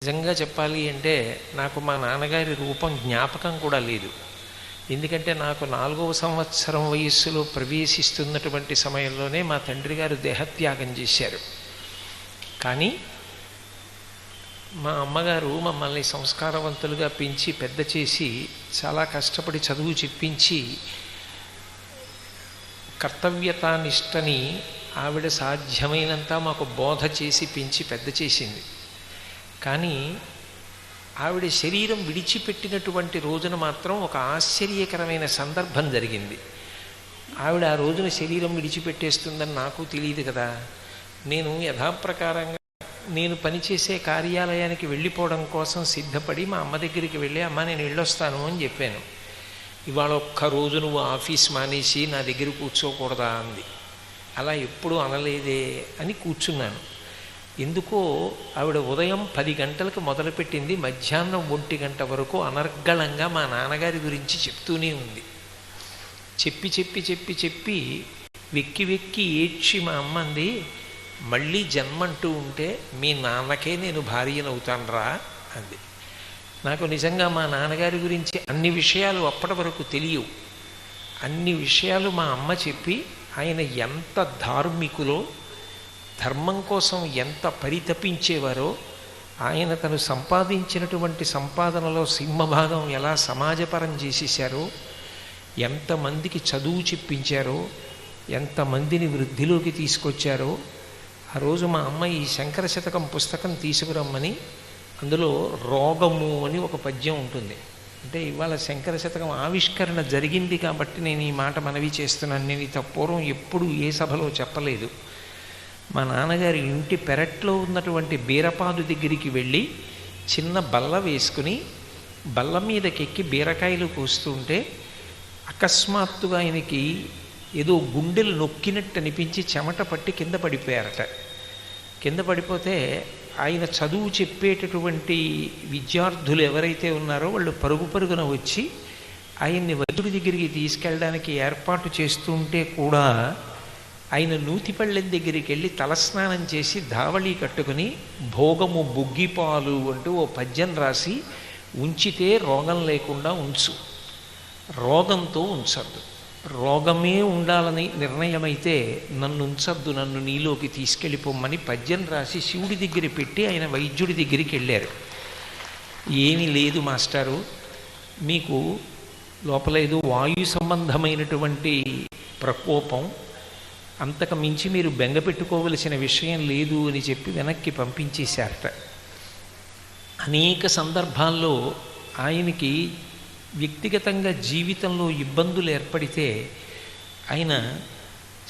నిజంగా చెప్పాలి అంటే నాకు మా నాన్నగారి రూపం జ్ఞాపకం కూడా లేదు. ఎందుకంటే నాకు 4వ సంవత్సరం వయస్సులో ప్రవేశిస్తున్నటువంటి సమయంలోనే మా తండ్రి గారు దేహత్యాగం చేశారు. కానీ మా అమ్మగారు మమ్మల్ని సంస్కారవంతులుగా పెంచి పెద్ద చేసి చాలా కష్టపడి చదువు చెప్పించి కర్తవ్యతానిష్టని ఆవిడ సాధ్యమైనంత మాకు బోధ చేసి పెంచి పెద్ద చేసింది. కానీ ఆవిడ శరీరం విడిచిపెట్టినటువంటి రోజున మాత్రం ఒక ఆశ్చర్యకరమైన సందర్భం జరిగింది. ఆవిడ ఆ రోజున శరీరం విడిచిపెట్టేస్తుందని నాకు తెలియదు కదా. నేను యథాప్రకారంగా నేను పనిచేసే కార్యాలయానికి వెళ్ళిపోవడం కోసం సిద్ధపడి మా అమ్మ దగ్గరికి వెళ్ళి, అమ్మ నేను వెళ్ళొస్తాను అని చెప్పాను. ఇవాళ ఒక్కరోజు నువ్వు ఆఫీస్ మానేసి నా దగ్గర కూర్చోకూడదా అంది. అలా ఎప్పుడూ అనలేదే అని కూర్చున్నాను. ఎందుకో ఆవిడ ఉదయం 10 గంటలకు మొదలుపెట్టింది, మధ్యాహ్నం 1 గంట వరకు అనర్గళంగా మా నాన్నగారి గురించి చెప్తూనే ఉంది. చెప్పి చెప్పి చెప్పి చెప్పి వెక్కి వెక్కి ఏడ్చి మా అమ్మ అంది, మళ్ళీ జన్మంటూ ఉంటే మీ నాన్నకే నేను భార్యనవుతానురా అంది. నాకు నిజంగా మా నాన్నగారి గురించి అన్ని విషయాలు అప్పటి వరకు తెలియవు. అన్ని విషయాలు మా అమ్మ చెప్పి ఆయన ఎంత ధార్మికులో, ధర్మం కోసం ఎంత పరితపించేవారో, ఆయన తను సంపాదించినటువంటి సంపాదనలో సింహభాగం ఎలా సమాజపరం చేసేశారో, ఎంతమందికి చదువు చెప్పించారో, ఎంతమందిని వృద్ధిలోకి తీసుకొచ్చారో. ఆ రోజు మా అమ్మ ఈ శంకర శతకం పుస్తకం తీసుకురమ్మని, అందులో రోగము అని ఒక పద్యం ఉంటుంది. అంటే ఇవాళ శంకర శతకం ఆవిష్కరణ జరిగింది కాబట్టి నేను ఈ మాట మనవి చేస్తున్నాను. నేను ఇంత పూర్వం ఎప్పుడు ఏ సభలో చెప్పలేదు. మా నాన్నగారి ఇంటి పెరట్లో ఉన్నటువంటి బీరపాదు దగ్గరికి వెళ్ళి చిన్న బల్ల వేసుకుని బల్ల మీదకెక్కి బీరకాయలు కోస్తుంటే అకస్మాత్తుగా ఆయనకి ఏదో గుండెలు నొక్కినట్టు అనిపించి చెమట పట్టి కింద పడిపోయారట. కింద పడిపోతే ఆయన చదువు చెప్పేటటువంటి విద్యార్థులు ఎవరైతే ఉన్నారో వాళ్ళు పరుగు పరుగున వచ్చి ఆయన్ని వైద్యుడి దగ్గరికి తీసుకెళ్ళడానికి ఏర్పాటు చేస్తుంటే కూడా ఆయన నూతిపళ్ళెం దగ్గరికి వెళ్ళి తలస్నానం చేసి ధావళి కట్టుకుని భోగము బుగ్గిపాలు అంటూ ఓ పద్యం రాసి, ఉంచితే రోగం లేకుండా ఉంచు, రోగంతో ఉంచద్దు, రోగమే ఉండాలని నిర్ణయమైతే నన్ను ఉంచద్దు, నన్ను నీలోకి తీసుకెళ్ళిపోమ్మని పద్యం రాసి శివుడి దగ్గర పెట్టి ఆయన వైద్యుడి దగ్గరికి వెళ్ళారు. ఏమీ లేదు మాస్టారు, మీకు లోపల ఏదో వాయు సంబంధమైనటువంటి ప్రకోపం, అంతకు మించి మీరు బెంగ పెట్టుకోవలసిన విషయం లేదు అని చెప్పి వెనక్కి పంపించేశారట. అనేక సందర్భాల్లో ఆయనకి వ్యక్తిగతంగా జీవితంలో ఇబ్బందులు ఏర్పడితే ఆయన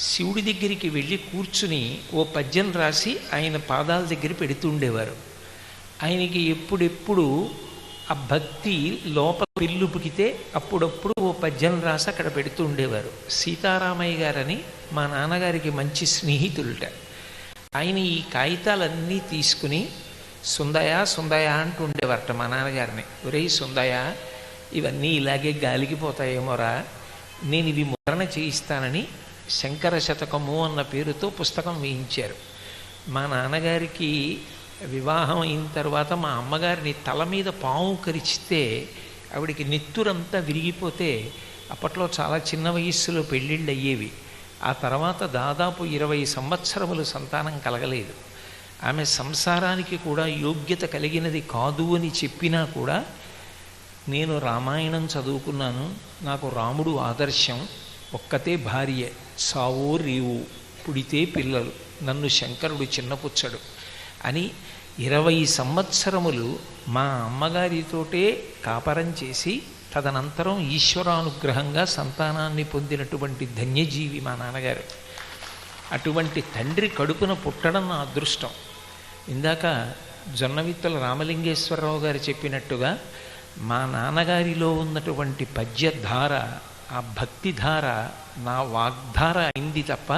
శివుడి దగ్గరికి వెళ్ళి కూర్చుని ఓ పద్యం రాసి ఆయన పాదాల దగ్గర పెడుతుండేవారు. ఆయనకి ఎప్పుడెప్పుడు ఆ భక్తి లోపల పిల్లు పుకితే అప్పుడప్పుడు ఓ పద్యం రాసి అక్కడ పెడుతూ ఉండేవారు. సీతారామయ్య గారని మా నాన్నగారికి మంచి స్నేహితులుట. ఆయన ఈ కాగితాలన్నీ తీసుకుని సుందయ సుందయ అంటూ ఉండేవారట మా నాన్నగారిని. ఒరేయ్ సుందయ, ఇవన్నీ ఇలాగే గాలికి పోతాయేమోరా, నేను ఇవి ముద్రణ చేయిస్తానని శంకర శతకము అన్న పేరుతో పుస్తకం వేయించారు. మా నాన్నగారికి వివాహం అయిన తర్వాత మా అమ్మగారిని తల మీద పాము కరిచితే ఆవిడికి నెత్తురంతా విరిగిపోతే, అప్పట్లో చాలా చిన్న వయస్సులో పెళ్ళిళ్ళు అయ్యేవి. ఆ తర్వాత దాదాపు 20 సంవత్సరములు సంతానం కలగలేదు. ఆమె సంసారానికి కూడా యోగ్యత కలిగినది కాదు అని చెప్పినా కూడా, నేను రామాయణం చదువుకున్నాను, నాకు రాముడు ఆదర్శం, ఒక్కతే భార్య, సావో రేవు, పుడితే పిల్లలు, నన్ను శంకరుడు చిన్నపుచ్చడు అని 20 సంవత్సరములు మా అమ్మగారితోటే కాపరం చేసి తదనంతరం ఈశ్వరానుగ్రహంగా సంతానాన్ని పొందినటువంటి ధన్యజీవి మా నాన్నగారు. అటువంటి తండ్రి కడుపున పుట్టడం నా అదృష్టం. ఇందాక జొన్నవిత్తల రామలింగేశ్వరరావు గారు చెప్పినట్టుగా మా నాన్నగారిలో ఉన్నటువంటి పద్యధార, ఆ భక్తిధార నా వాగ్ధార అయింది తప్ప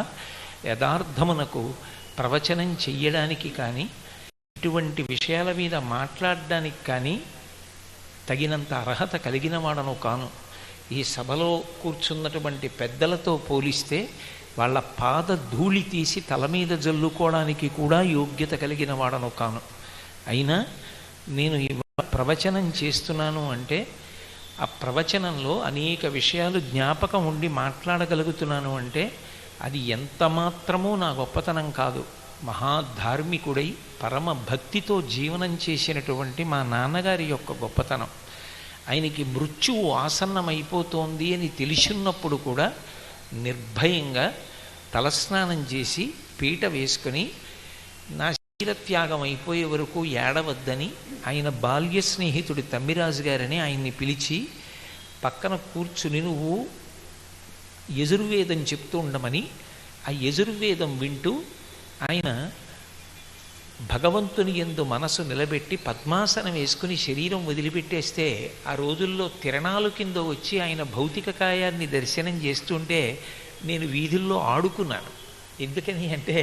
యథార్థమునకు ప్రవచనం చెయ్యడానికి కానీ, ఇటువంటి విషయాల మీద మాట్లాడడానికి కానీ తగినంత అర్హత కలిగిన వాడను కాను. ఈ సభలో కూర్చున్నటువంటి పెద్దలతో పోలిస్తే వాళ్ళ పాద ధూళి తీసి తల మీద జల్లుకోవడానికి కూడా యోగ్యత కలిగిన వాడను కాను. అయినా నేను ఇవాళ ప్రవచనం చేస్తున్నాను అంటే ఆ ప్రవచనంలో అనేక విషయాలు జ్ఞాపకం ఉండి మాట్లాడగలుగుతున్నాను అంటే అది ఎంత మాత్రమూ నా గొప్పతనం కాదు. మహాధార్మికుడై పరమ భక్తితో జీవనం చేసినటువంటి మా నాన్నగారి యొక్క గొప్పతనం. ఆయనకి మృత్యువు ఆసన్నమైపోతోంది అని తెలిసినప్పుడు కూడా నిర్భయంగా తలస్నానం చేసి పీట వేసుకొని నా శరీరత్యాగం అయిపోయే వరకు ఏడవద్దని ఆయన బాల్య స్నేహితుడి తమ్మిరాజు గారని ఆయన్ని పిలిచి పక్కన కూర్చుని నువ్వు యజుర్వేదం చెప్తూ ఉండమని ఆ యజుర్వేదం వింటూ ఆయన భగవంతుని యందు మనసు నిలబెట్టి పద్మాసనం వేసుకుని శరీరం వదిలిపెట్టేస్తే ఆ రోజుల్లో తిరణాలు కింద వచ్చి ఆయన భౌతిక కాయాన్ని దర్శనం చేస్తుంటే నేను వీధుల్లో ఆడుకున్నాను. ఎందుకని అంటే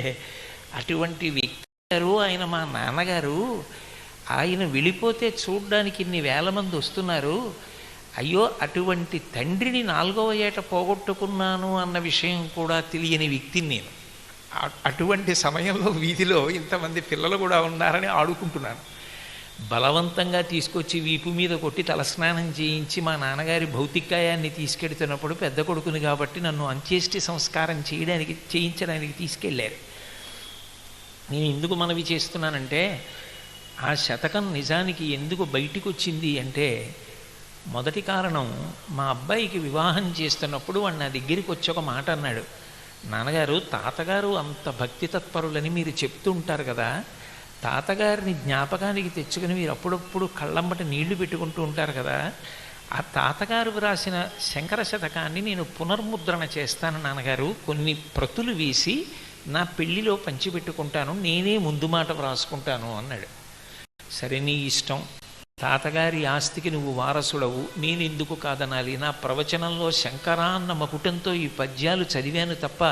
అటువంటి వ్యక్తి గారు ఆయన మా నాన్నగారు. ఆయన వెళ్ళిపోతే చూడ్డానికి ఇన్ని వేల మంది వస్తున్నారు. అయ్యో అటువంటి తండ్రిని 4వ ఏట పోగొట్టుకున్నాను అన్న విషయం కూడా తెలియని వ్యక్తిని నేను. అటువంటి సమయంలో వీధిలో ఇంతమంది పిల్లలు కూడా ఉన్నారని ఆడుకుంటున్నాను. బలవంతంగా తీసుకొచ్చి వీపు మీద కొట్టి తలస్నానం చేయించి మా నాన్నగారి భౌతికాయాన్ని తీసుకెడుతున్నప్పుడు పెద్ద కొడుకుని కాబట్టి నన్ను అంత్యేష్టి సంస్కారం చేయించడానికి తీసుకెళ్ళారు. నేను ఎందుకు మనవి చేస్తున్నానంటే ఆ శతకం నిజానికి ఎందుకు బయటికి వచ్చింది అంటే మొదటి కారణం మా అబ్బాయికి వివాహం చేస్తున్నప్పుడు వాడు నా దగ్గరికి వచ్చి ఒక మాట అన్నాడు. నాన్నగారు తాతగారు అంత భక్తి తత్పరులని మీరు చెప్తూ ఉంటారు కదా, తాతగారిని జ్ఞాపకానికి తెచ్చుకుని మీరు అప్పుడప్పుడు కళ్ళమ్మట నీళ్లు పెట్టుకుంటూ ఉంటారు కదా, ఆ తాతగారు వ్రాసిన శంకర శతకాన్ని నేను పునర్ముద్రణ చేస్తాను నాన్నగారు, కొన్ని ప్రతులు వేసి నా పెళ్లిలో పంచిపెట్టుకుంటాను, నేనే ముందు మాట వ్రాసుకుంటాను అన్నాడు. సరే నీ ఇష్టం, తాతగారి ఆస్తికి నువ్వు వారసుడవు, నేను ఎందుకు కాదనాలి? నా ప్రవచనంలో శంకరా అన్న మకుటంతో ఈ పద్యాలు చదివాను తప్ప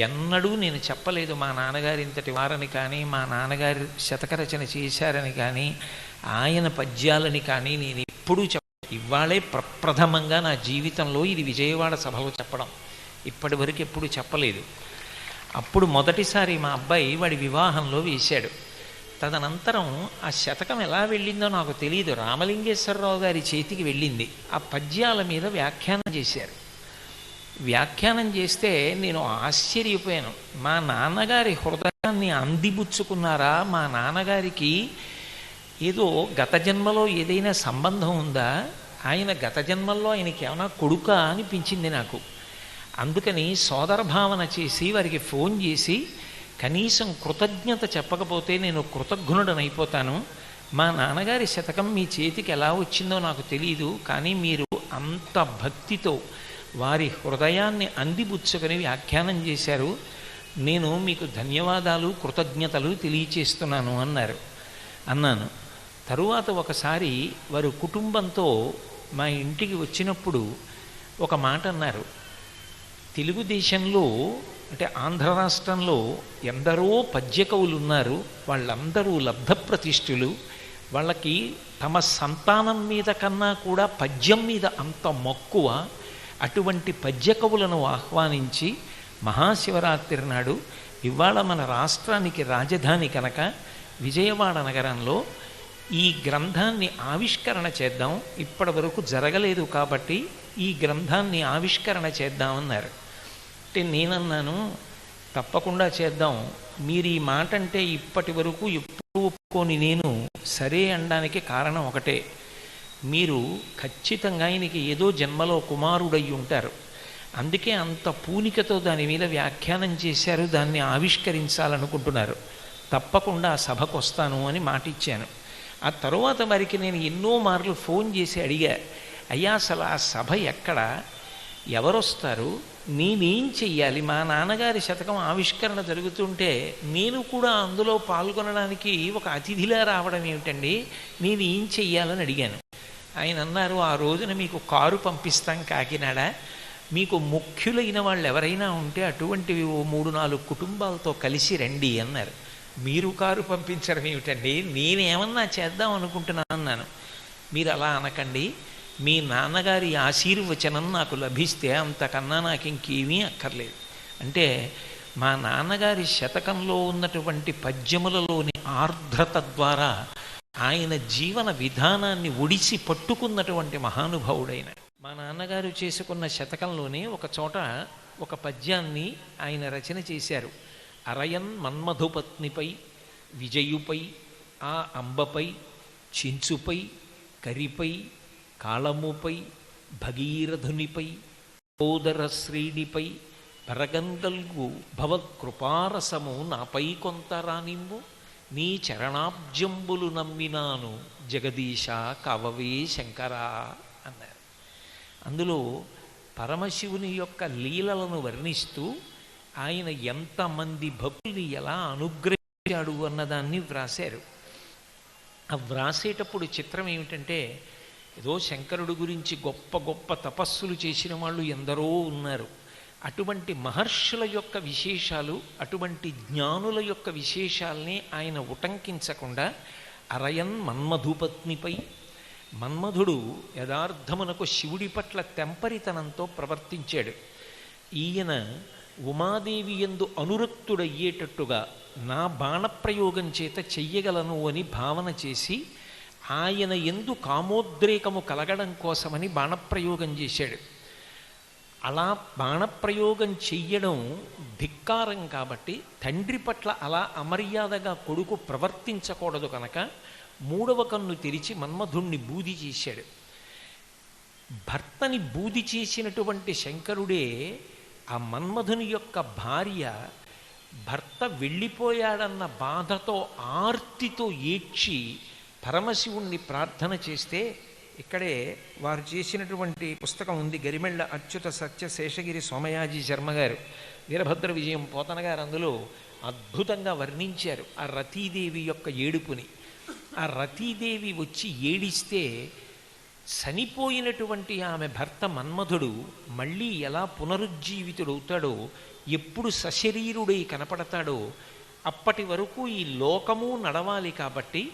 ఎన్నడూ నేను చెప్పలేదు మా నాన్నగారి ఇంతటి వారని కానీ, మా నాన్నగారి శతకరచన చేశారని కానీ, ఆయన పద్యాలని కానీ నేను ఎప్పుడూ ఇవాళే ప్రప్రథమంగా నా జీవితంలో ఇది విజయవాడ సభలో చెప్పడం. ఇప్పటి వరకు ఎప్పుడూ చెప్పలేదు. అప్పుడు మొదటిసారి మా అబ్బాయి వాడి వివాహంలో వేశాడు. తదనంతరం ఆ శతకం ఎలా వెళ్ళిందో నాకు తెలియదు, రామలింగేశ్వరరావు గారి చేతికి వెళ్ళింది. ఆ పద్యాల మీద వ్యాఖ్యానం చేశారు. వ్యాఖ్యానం చేస్తే నేను ఆశ్చర్యపోయాను. మా నాన్నగారి హృదయాన్ని అందిపుచ్చుకున్నారా? మా నాన్నగారికి ఏదో గత జన్మలో ఏదైనా సంబంధం ఉందా? ఆయన గత జన్మల్లో ఆయనకి ఏమైనా కొడుకా అనిపించింది నాకు. అందుకని సోదర భావన చేసి వారికి ఫోన్ చేసి కనీసం కృతజ్ఞత చెప్పకపోతే నేను కృతజ్ఞుడనైపోతాను. మా నాన్నగారి శతకం మీ చేతికి ఎలా వచ్చిందో నాకు తెలియదు, కానీ మీరు అంత భక్తితో వారి హృదయాన్ని అందిపుచ్చుకొని వ్యాఖ్యానం చేశారు, నేను మీకు ధన్యవాదాలు కృతజ్ఞతలు తెలియచేస్తున్నాను అన్నాను. తరువాత ఒకసారి వారు కుటుంబంతో మా ఇంటికి వచ్చినప్పుడు ఒక మాట అన్నారు. తెలుగుదేశంలో అంటే ఆంధ్ర రాష్ట్రంలో ఎందరో పద్యకవులు ఉన్నారు, వాళ్ళందరూ లబ్ధప్రతిష్ఠులు, వాళ్ళకి తమ సంతానం మీద కన్నా కూడా పద్యం మీద అంత మక్కువ. అటువంటి పద్యకవులను ఆహ్వానించి మహాశివరాత్రి నాడు ఇవాళ మన రాష్ట్రానికి రాజధాని కనుక విజయవాడ నగరంలో ఈ గ్రంథాన్ని ఆవిష్కరణ చేద్దాం, ఇప్పటి వరకు జరగలేదు కాబట్టి ఈ గ్రంథాన్ని ఆవిష్కరణ చేద్దామన్నారు. అంటే నేనన్నాను తప్పకుండా చేద్దాం, మీరు ఈ మాట అంటే ఇప్పటి వరకు ఎప్పుడు ఒప్పుకొని నేను సరే అనడానికి కారణం ఒకటే, మీరు ఖచ్చితంగా ఆయనకి ఏదో జన్మలో కుమారుడయ్యి ఉంటారు, అందుకే అంత పూనికతో దాని మీద వ్యాఖ్యానం చేశారు, దాన్ని ఆవిష్కరించాలనుకుంటున్నారు, తప్పకుండా ఆ సభకు వస్తాను అని మాటిచ్చాను. ఆ తరువాత వారికి నేను ఎన్నో మార్లు ఫోన్ చేసి అడిగా, అయ్యా అసలు ఆ సభ ఎక్కడ, ఎవరొస్తారు, నేనేం చెయ్యాలి? మా నాన్నగారి శతకం ఆవిష్కరణ జరుగుతుంటే నేను కూడా అందులో పాల్గొనడానికి ఒక అతిథిలా రావడం ఏమిటండి, నేను ఏం చెయ్యాలని అడిగాను. ఆయన అన్నారు, ఆ రోజున మీకు కారు పంపిస్తాం కాకినాడ, మీకు ముఖ్యులైన వాళ్ళు ఎవరైనా ఉంటే అటువంటివి ఓ 3-4 కుటుంబాలతో కలిసి రండి అన్నారు. మీరు కారు పంపించడం ఏమిటండి, నేనేమన్నా చేద్దాం అనుకుంటున్నాను అన్నాను. మీరు అలా అనకండి, మీ నాన్నగారి ఆశీర్వచనం నాకు లభిస్తే అంతకన్నా నాకు ఇంకేమీ అక్కర్లేదు అంటే మా నాన్నగారి శతకంలో ఉన్నటువంటి పద్యములలోని ఆర్ద్రత ద్వారా ఆయన జీవన విధానాన్ని ఒడిసి పట్టుకున్నటువంటి మహానుభావుడైన మా నాన్నగారు చేసుకున్న శతకంలోనే ఒక చోట ఒక పద్యాన్ని ఆయన రచన చేశారు. అరయన్ మన్మధుపత్నిపై విజయుపై ఆ అంబపై చించుపై కరిపై కాళముపై భగీరథునిపై కోదర శ్రీడిపై పరగంగల్గు భవత్కృపారసము నాపై కొంత రానింబు నీ చరణాబ్జంబులు నమ్మినాను జగదీశ కవవే శంకరా అన్నారు. అందులో పరమశివుని యొక్క లీలలను వర్ణిస్తూ ఆయన ఎంతమంది భక్తుల్ని ఎలా అనుగ్రహించాడు అన్నదాన్ని వ్రాశారు. ఆ వ్రాసేటప్పుడు చిత్రం ఏమిటంటే, ఏదో శంకరుడు గురించి గొప్ప గొప్ప తపస్సులు చేసిన వాళ్ళు ఎందరో ఉన్నారు. అటువంటి మహర్షుల యొక్క విశేషాలు, అటువంటి జ్ఞానుల యొక్క విశేషాల్ని ఆయన ఉటంకించకుండా అరయన్ మన్మధుపత్నిపై, మన్మధుడు యథార్థమునకు శివుడి పట్ల తెంపరితనంతో ప్రవర్తించాడు. ఈయన ఉమాదేవి యందు అనురక్తుడయ్యేటట్టుగా నా బాణప్రయోగం చేత చెయ్యగలను అని భావన చేసి ఆయన యందు కామోద్రేకము కలగడం కోసమని బాణప్రయోగం చేశాడు. అలా బాణప్రయోగం చెయ్యడం ధిక్కారం కాబట్టి తండ్రి పట్ల అలా అమర్యాదగా కొడుకు ప్రవర్తించకూడదు కనుక మూడవ కన్ను తెరిచి మన్మధుణ్ణి బూది చేశాడు. భర్తని బూది చేసినటువంటి శంకరుడే ఆ మన్మధుని యొక్క భార్య భర్త వెళ్ళిపోయాడన్న బాధతో ఆర్తితో ఏడ్చి పరమశివుణ్ణి ప్రార్థన చేస్తే, ఇక్కడే వారు చేసినటువంటి పుస్తకం ఉంది, గరిమెళ్ళ అచ్యుత సత్య శేషగిరి సోమయాజి శర్మ గారు, వీరభద్ర విజయం పోతన గారు అందులో అద్భుతంగా వర్ణించారు ఆ రతీదేవి యొక్క ఏడుపుని. ఆ రతీదేవి వచ్చి ఏడిస్తే చనిపోయినటువంటి ఆమె భర్త మన్మధుడు మళ్ళీ ఎలా పునరుజ్జీవితుడవుతాడో, ఎప్పుడు సశరీరుడై కనపడతాడో, అప్పటి వరకు ఈ లోకము నడవాలి కాబట్టి,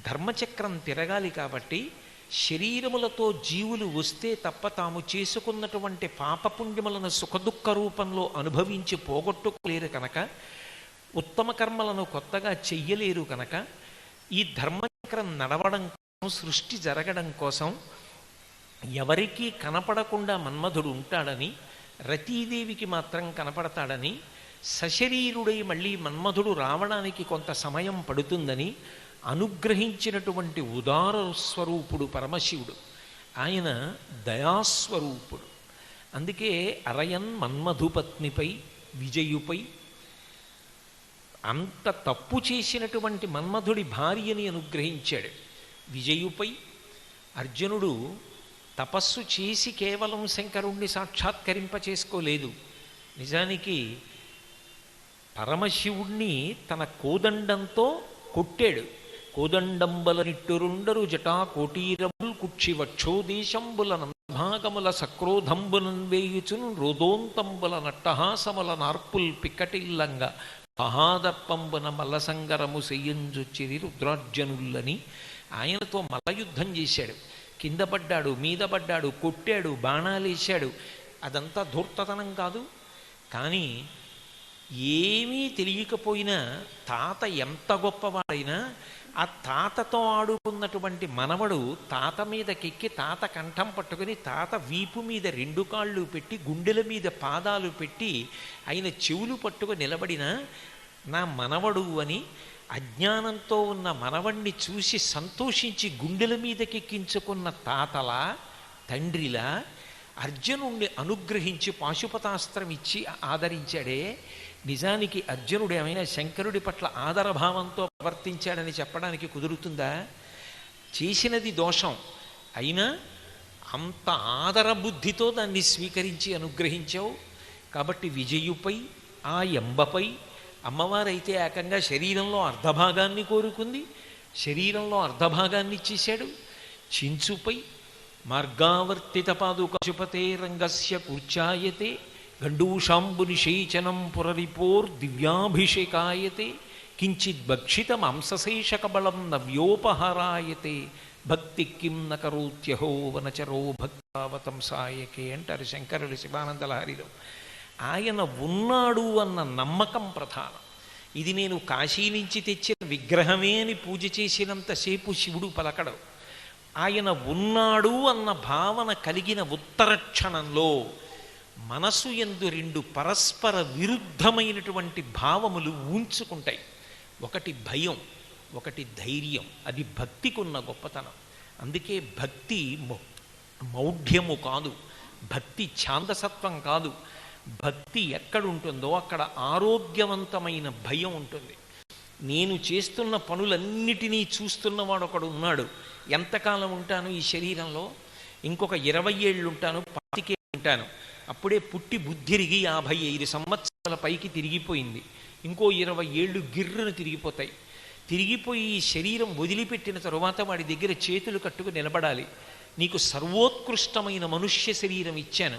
ధర్మచక్రం తిరగాలి కాబట్టి, శరీరములతో జీవులు వస్తే తప్ప తాము చేసుకున్నటువంటి పాపపుణ్యములను సుఖదుఖ రూపంలో అనుభవించి పోగొట్టుకోలేరు కనుక, ఉత్తమ కర్మలను కొత్తగా చెయ్యలేరు కనుక, ఈ ధర్మచక్రం నడవడం కోసం, సృష్టి జరగడం కోసం ఎవరికీ కనపడకుండా మన్మధుడు ఉంటాడని, రతీదేవికి మాత్రం కనపడతాడని, సశరీరుడై మళ్ళీ మన్మధుడు రావడానికి కొంత సమయం పడుతుందని అనుగ్రహించినటువంటి ఉదార స్వరూపుడు పరమశివుడు. ఆయన దయాస్వరూపుడు. అందుకే అరయన్ మన్మధుపత్నిపై విజయుపై, అంత తప్పు చేసినటువంటి మన్మధుడి భార్యని అనుగ్రహించాడు. విజయుపై, అర్జునుడు తపస్సు చేసి కేవలం శంకరుణ్ణి సాక్షాత్కరింప చేసుకోలేదు. నిజానికి పరమశివుణ్ణి తన కోదండంతో కొట్టాడు. కోదండంబల నిట్టురుండరు జటా కోటీరముల్ కుక్షి వక్షోదేశంబుల నందభాగముల సక్రోధంబులన్ వేయుచున్ రోదోంతంబుల నట్టహాసముల నార్పుల్ పిక్కటిల్లంగా మహాదర్పంబున మల్లసంగరము సెయ్యంజొచ్చిరి రుద్రార్జనులని ఆయనతో మల్లయుద్ధం చేశాడు. కింద పడ్డాడు, మీద పడ్డాడు, కొట్టాడు, బాణాలేశాడు. అదంతా ధూర్తతనం కాదు. కానీ ఏమీ తెలియకపోయినా తాత ఎంత గొప్పవాడైనా ఆ తాతతో ఆడుకున్నటువంటి మనవడు తాత మీదకెక్కి తాత కంఠం పట్టుకుని తాత వీపు మీద రెండు కాళ్ళు పెట్టి గుండెల మీద పాదాలు పెట్టి ఆయన చెవులు పట్టుకుని నిలబడిన నా మనవడు అని అజ్ఞానంతో ఉన్న మనవణ్ణి చూసి సంతోషించి గుండెల మీదకెక్కించుకున్న తాతలా, తండ్రిలా అర్జునుణ్ణి అనుగ్రహించి పాశుపతాస్త్రం ఇచ్చి ఆదరించాడే. నిజానికి అర్జునుడు ఏమైనా శంకరుడి పట్ల ఆదరభావంతో ప్రవర్తించాడని చెప్పడానికి కుదురుతుందా? చేసినది దోషం అయినా అంత ఆదర బుద్ధితో దాన్ని స్వీకరించి అనుగ్రహించావు. కాబట్టి విజయుపై, ఆ ఎంబపై, అమ్మవారైతే ఏకంగా శరీరంలో అర్ధభాగాన్ని కోరుకుంది, శరీరంలో అర్ధభాగాన్ని ఇచ్చేశాడు. చించుపై మార్గావర్తిత పాదుకశుపతే రంగస్య కూర్చాయతే గండూషాంబు నిషేచనం పురరిపోర్ దివ్యాభిషేకాయతే కించిత్ భక్షిత మాంసశేషకబలం నవ్యోపహారాయతే భక్తి కిం నకరోత్యహో వనచరో భక్తావతంసాయకే అంటారు శంకరులు శివానందలహరిలో. ఆయన ఉన్నాడు అన్న నమ్మకం ప్రధానం. ఇది నేను కాశీ నుంచి తెచ్చిన విగ్రహమే అని పూజ చేసినంతసేపు శివుడు పలకడు. ఆయన ఉన్నాడు అన్న భావన కలిగిన ఉత్తర క్షణంలో మనసు యందు రెండు పరస్పర విరుద్ధమైనటువంటి భావములు ఊంచుకుంటాయి. ఒకటి భయం, ఒకటి ధైర్యం. అది భక్తికున్న గొప్పతనం. అందుకే భక్తి మౌఢ్యము కాదు, భక్తి ఛాందసత్వం కాదు. భక్తి ఎక్కడుంటుందో అక్కడ ఆరోగ్యవంతమైన భయం ఉంటుంది. నేను చేస్తున్న పనులన్నిటినీ చూస్తున్నవాడు ఒకడు ఉన్నాడు. ఎంతకాలం ఉంటాను ఈ శరీరంలో? ఇంకొక 20 ఏళ్ళు ఉంటాను, 25 ఉంటాను. అప్పుడే పుట్టి బుద్ధిరిగి 55 సంవత్సరాల పైకి తిరిగిపోయింది. ఇంకో 20 ఏళ్ళు గిర్రును తిరిగిపోతాయి. తిరిగిపోయి ఈ శరీరం వదిలిపెట్టిన తరువాత వాడి దగ్గర చేతులు కట్టుకు నిలబడాలి. నీకు సర్వోత్కృష్టమైన మనుష్య శరీరం ఇచ్చాను,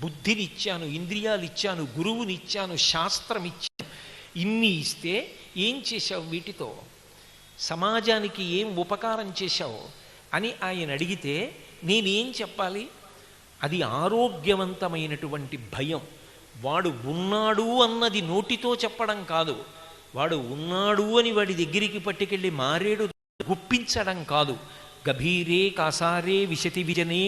బుద్ధిని ఇచ్చాను, ఇంద్రియాలు ఇచ్చాను, గురువుని ఇచ్చాను, శాస్త్రం ఇచ్చాను. ఇన్ని ఇస్తే ఏం చేశావు? వీటితో సమాజానికి ఏం ఉపకారం చేశావు అని ఆయన అడిగితే నేనేం చెప్పాలి? అది ఆరోగ్యవంతమైనటువంటి భయం. వాడు ఉన్నాడు అన్నది నోటితో చెప్పడం కాదు, వాడు ఉన్నాడు అని వాడి దగ్గరికి పట్టుకెళ్ళి మారేడు గుప్పించడం కాదు. గభీరే కాసారే విశతి విజనే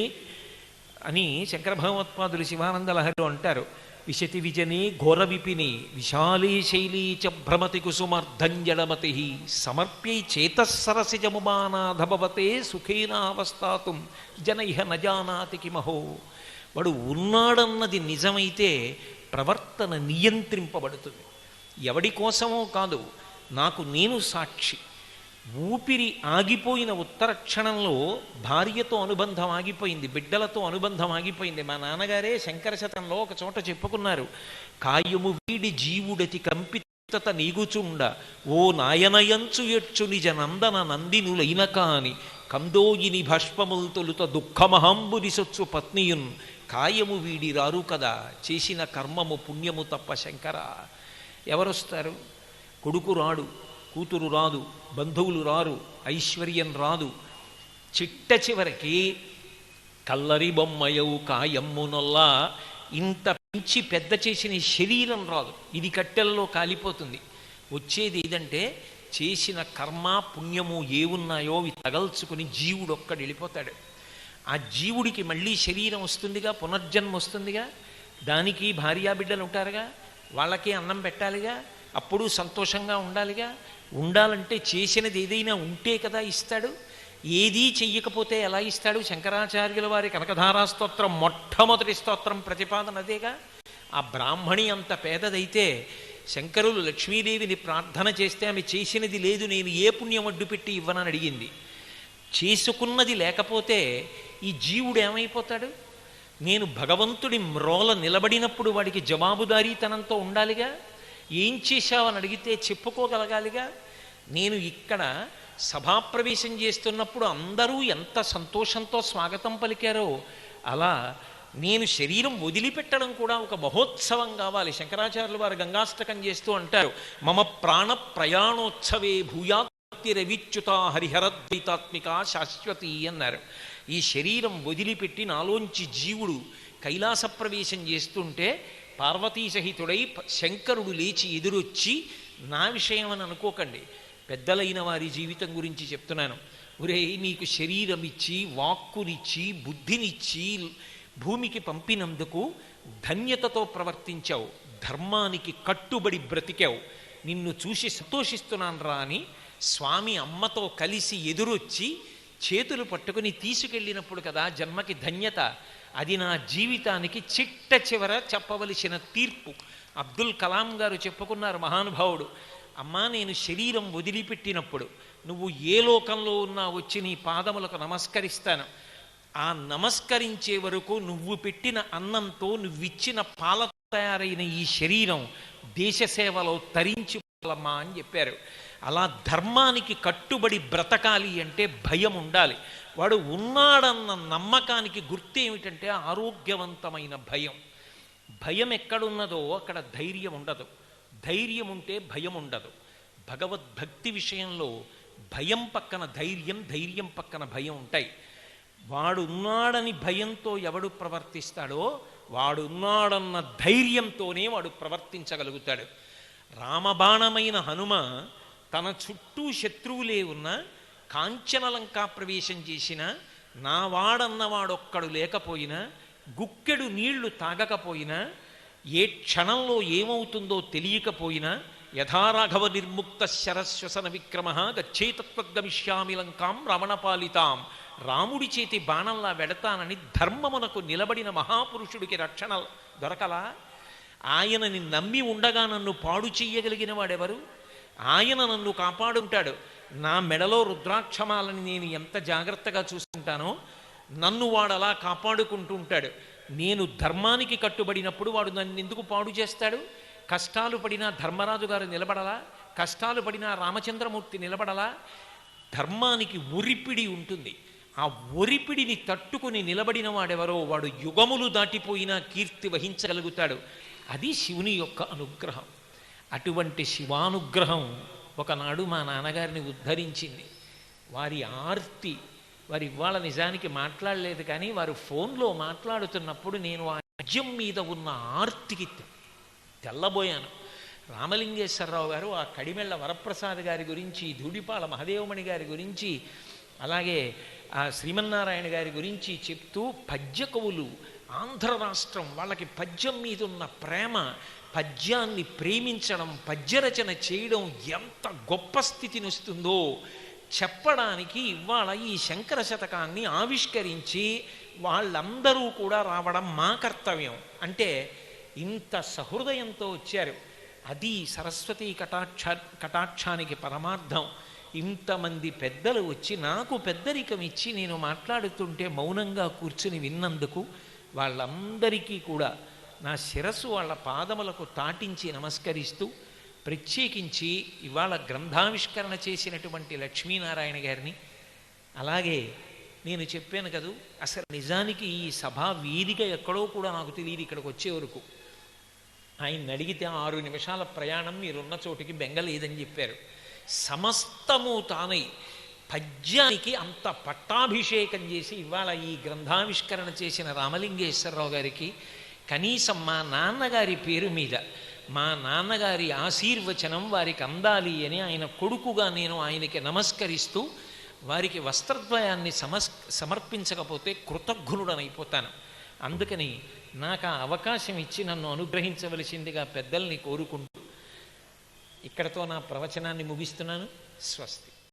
అని శంకర భగవత్పాదులు శివానంద లహరిలో అంటారు. విశతి విజనే ఘోర విపిని విశాలే శైలీ చ భ్రమతి కుసుమర్ధంజడమతి సమర్ప్యై చేతస్సరసిజముమానాధభవతే సుఖేనావస్థాతుం జన ఇహ నజానాతి కిమహో. వాడు ఉన్నాడన్నది నిజమైతే ప్రవర్తన నియంత్రింపబడుతుంది. ఎవడి కోసమో కాదు, నాకు నేను సాక్షి. ఊపిరి ఆగిపోయిన ఉత్తర క్షణంలో భార్యతో అనుబంధం ఆగిపోయింది, బిడ్డలతో అనుబంధం ఆగిపోయింది. మా నాన్నగారే శంకర శతంలో ఒక చోట చెప్పుకున్నారు, కాయము వీడి జీవుడతి కంపితత నీగుచుండ ఓ నాయనయంచు ఎచ్చు నిజ నందన నందినులైన కాని కందోయిని భష్పముల్ తొలుత దుఃఖమహంబురిసొచ్చు పత్నియున్ కాయము వీడి రారు కదా చేసిన కర్మము పుణ్యము తప్ప శంకర. ఎవరొస్తారు? కొడుకు రాడు, కూతురు రాదు, బంధువులు రారు, ఐశ్వర్యం రాదు. చిట్ట చివరికి కల్లరి బొమ్మయవు కాయమ్మునొల్లా ఇంత పెంచి పెద్ద చేసిన శరీరం రాదు, ఇది కట్టెలలో కాలిపోతుంది. వచ్చేది ఏదంటే చేసిన కర్మ పుణ్యము ఏవున్నాయో అవి తగల్చుకుని జీవుడు ఒక్కడు వెళ్ళిపోతాడు. ఆ జీవుడికి మళ్ళీ శరీరం వస్తుందిగా, పునర్జన్మ వస్తుందిగా. దానికి భార్యాబిడ్డలు ఉంటారుగా, వాళ్ళకి అన్నం పెట్టాలిగా, అప్పుడు సంతోషంగా ఉండాలిగా. ఉండాలంటే చేసినది ఏదైనా ఉంటే కదా ఇస్తాడు. ఏదీ చెయ్యకపోతే ఎలా ఇస్తాడు? శంకరాచార్యుల వారి కనకధారా స్తోత్రం మొట్టమొదటి స్తోత్రం ప్రతిపాదన అదేగా. ఆ బ్రాహ్మణి అంత పేదదైతే శంకరులు లక్ష్మీదేవిని ప్రార్థన చేస్తే ఆమె చేసినది లేదు, నేను ఏ పుణ్యం అడ్డు పెట్టి ఇవ్వనని అడిగింది. చేసుకున్నది లేకపోతే ఈ జీవుడు ఏమైపోతాడు? నేను భగవంతుడి మ్రోల నిలబడినప్పుడు వాడికి జవాబుదారీతనంతో ఉండాలిగా. ఏం చేశావని అడిగితే చెప్పుకోగలగాలిగా. నేను ఇక్కడ సభాప్రవేశం చేస్తున్నప్పుడు అందరూ ఎంత సంతోషంతో స్వాగతం పలికారో అలా నేను శరీరం వదిలిపెట్టడం కూడా ఒక మహోత్సవం కావాలి. శంకరాచార్యులు వారు గంగాష్టకం చేస్తూ అంటారు, మమ ప్రాణ ప్రయాణోత్సవే భూయాత్తిరవిచ్యుత హరిహరద్వైతాత్మిక శాశ్వతి అన్నారు. ఈ శరీరం వదిలిపెట్టి నాలోంచి జీవుడు కైలాస ప్రవేశం చేస్తుంటే పార్వతీ సహితుడై శంకరుడు లేచి ఎదురొచ్చి, నా విషయం అని అనుకోకండి, పెద్దలైన వారి జీవితం గురించి చెప్తున్నాను. ఒరే, నీకు శరీరం ఇచ్చి, వాక్కునిచ్చి, బుద్ధినిచ్చి భూమికి పంపినందుకు ధన్యతతో ప్రవర్తించావు, ధర్మానికి కట్టుబడి బ్రతికావు, నిన్ను చూసి సంతోషిస్తున్నాను రా అని స్వామి అమ్మతో కలిసి ఎదురొచ్చి చేతులు పట్టుకుని తీసుకెళ్ళినప్పుడు కదా జన్మకి ధన్యత. అది నా జీవితానికి చిట్ట చివర చెప్పవలసిన తీర్పు. అబ్దుల్ కలాం గారు చెప్పుకున్నారు, మహానుభావుడు, అమ్మా నేను శరీరం వదిలిపెట్టినప్పుడు నువ్వు ఏ లోకంలో ఉన్నా వచ్చి నీ పాదములకు నమస్కరిస్తాను. ఆ నమస్కరించే వరకు నువ్వు పెట్టిన అన్నంతో నువ్విచ్చిన పాల తయారైన ఈ శరీరం దేశ సేవలో తరించిపోవాలమ్మా అని చెప్పారు. అలా ధర్మానికి కట్టుబడి బ్రతకాలి అంటే భయం ఉండాలి. వాడు ఉన్నాడన్న నమ్మకానికి గుర్తు ఏమిటంటే ఆరోగ్యవంతమైన భయం. భయం ఎక్కడున్నదో అక్కడ ధైర్యం ఉండదు, ధైర్యం ఉంటే భయం ఉండదు. భగవద్భక్తి విషయంలో భయం పక్కన ధైర్యం, ధైర్యం పక్కన భయం ఉంటాయి. వాడున్నాడని భయంతో ఎవడు ప్రవర్తిస్తాడో వాడున్నాడన్న ధైర్యంతోనే వాడు ప్రవర్తించగలుగుతాడు. రామబాణమైన హనుమ తన చుట్టూ శత్రువులే ఉన్నా కాంచనలంకా ప్రవేశం చేసిన నా వాడన్నవాడొక్కడు లేకపోయినా గుక్కెడు నీళ్లు తాగకపోయినా ఏ క్షణంలో ఏమవుతుందో తెలియకపోయినా యథారాఘవ నిర్ముక్త శరశ్వసన విక్రమ గచ్చేతత్వగమిష్యామి లంకాం రమణపాలితాం, రాముడి చేతి బాణంలా వెడతానని ధర్మమునకు నిలబడిన మహాపురుషుడికి రక్షణ దొరకలా? ఆయనని నమ్మి ఉండగా నన్ను పాడు చెయ్యగలిగిన వాడెవరు? ఆయన నన్ను కాపాడుంటాడు. నా మెడలో రుద్రాక్షమాలని నేను ఎంత జాగ్రత్తగా చూసుకుంటానో నన్ను వాడు అలా కాపాడుకుంటూ ఉంటాడు. నేను ధర్మానికి కట్టుబడినప్పుడు వాడు నన్ను ఎందుకు పాడు చేస్తాడు? కష్టాలు పడినా ధర్మరాజు గారు నిలబడలా? కష్టాలు పడినా రామచంద్రమూర్తి నిలబడలా? ధర్మానికి ఒరిపిడి ఉంటుంది. ఆ ఒరిపిడిని తట్టుకుని నిలబడిన వాడెవరో వాడు యుగములు దాటిపోయినా కీర్తి వహించగలుగుతాడు. అది శివుని యొక్క అనుగ్రహం. అటువంటి శివానుగ్రహం ఒకనాడు మా నాన్నగారిని ఉద్ధరించింది. వారి ఆర్తి, వారు ఇవాళ నిజానికి మాట్లాడలేదు, కానీ వారు ఫోన్లో మాట్లాడుతున్నప్పుడు నేను ఆ రాజ్యం మీద ఉన్న ఆర్తికి తెల్లబోయాను. రామలింగేశ్వరరావు గారు ఆ కడిమెళ్ళ వరప్రసాద్ గారి గురించి, ధూడిపాల మహదేవమణి గారి గురించి, అలాగే ఆ శ్రీమన్నారాయణ గారి గురించి చెప్తూ పద్య కవులు, ఆంధ్ర రాష్ట్రం వాళ్ళకి పద్యం మీద ఉన్న ప్రేమ, పద్యాన్ని ప్రేమించడం, పద్యరచన చేయడం ఎంత గొప్ప స్థితిని వస్తుందో చెప్పడానికి ఇవాళ ఈ శంకర శతకాన్ని ఆవిష్కరించి వాళ్ళందరూ కూడా రావడం మా కర్తవ్యం. అంటే ఇంత సహృదయంతో వచ్చారు. అది సరస్వతీ కటాక్షానికి పరమార్థం. ఇంతమంది పెద్దలు వచ్చి నాకు పెద్దరికం ఇచ్చి నేను మాట్లాడుతుంటే మౌనంగా కూర్చుని విన్నందుకు వాళ్ళందరికీ కూడా నా శిరస్సు వాళ్ళ పాదములకు తాటించి నమస్కరిస్తూ, ప్రత్యేకించి ఇవాళ గ్రంథావిష్కరణ చేసినటువంటి లక్ష్మీనారాయణ గారిని, అలాగే నేను చెప్పాను కదూ, అసలు నిజానికి ఈ సభా వేదిక ఎక్కడో కూడా నాకు తెలియదు ఇక్కడికి వచ్చే వరకు. ఆయన్ని అడిగితే 6 నిమిషాల ప్రయాణం మీరున్న చోటికి బెంగలేదని చెప్పారు. సమస్తము తానై పద్యానికి అంత పట్టాభిషేకం చేసి ఇవాళ ఈ గ్రంథావిష్కరణ చేసిన రామలింగేశ్వరరావు గారికి కనీసం మా నాన్నగారి పేరు మీద మా నాన్నగారి ఆశీర్వచనం వారికి అందాలి అని ఆయన కొడుకుగా నేను ఆయనకి నమస్కరిస్తూ వారికి వస్త్రద్వయాన్ని సమర్పించకపోతే కృతజ్ఞుడనైపోతాను. అందుకని నాకు ఆ అవకాశం ఇచ్చి నన్ను అనుగ్రహించవలసిందిగా పెద్దల్ని కోరుకుంటూ ఇక్కడతో నా ప్రవచనాన్ని ముగిస్తున్నాను. స్వస్తి.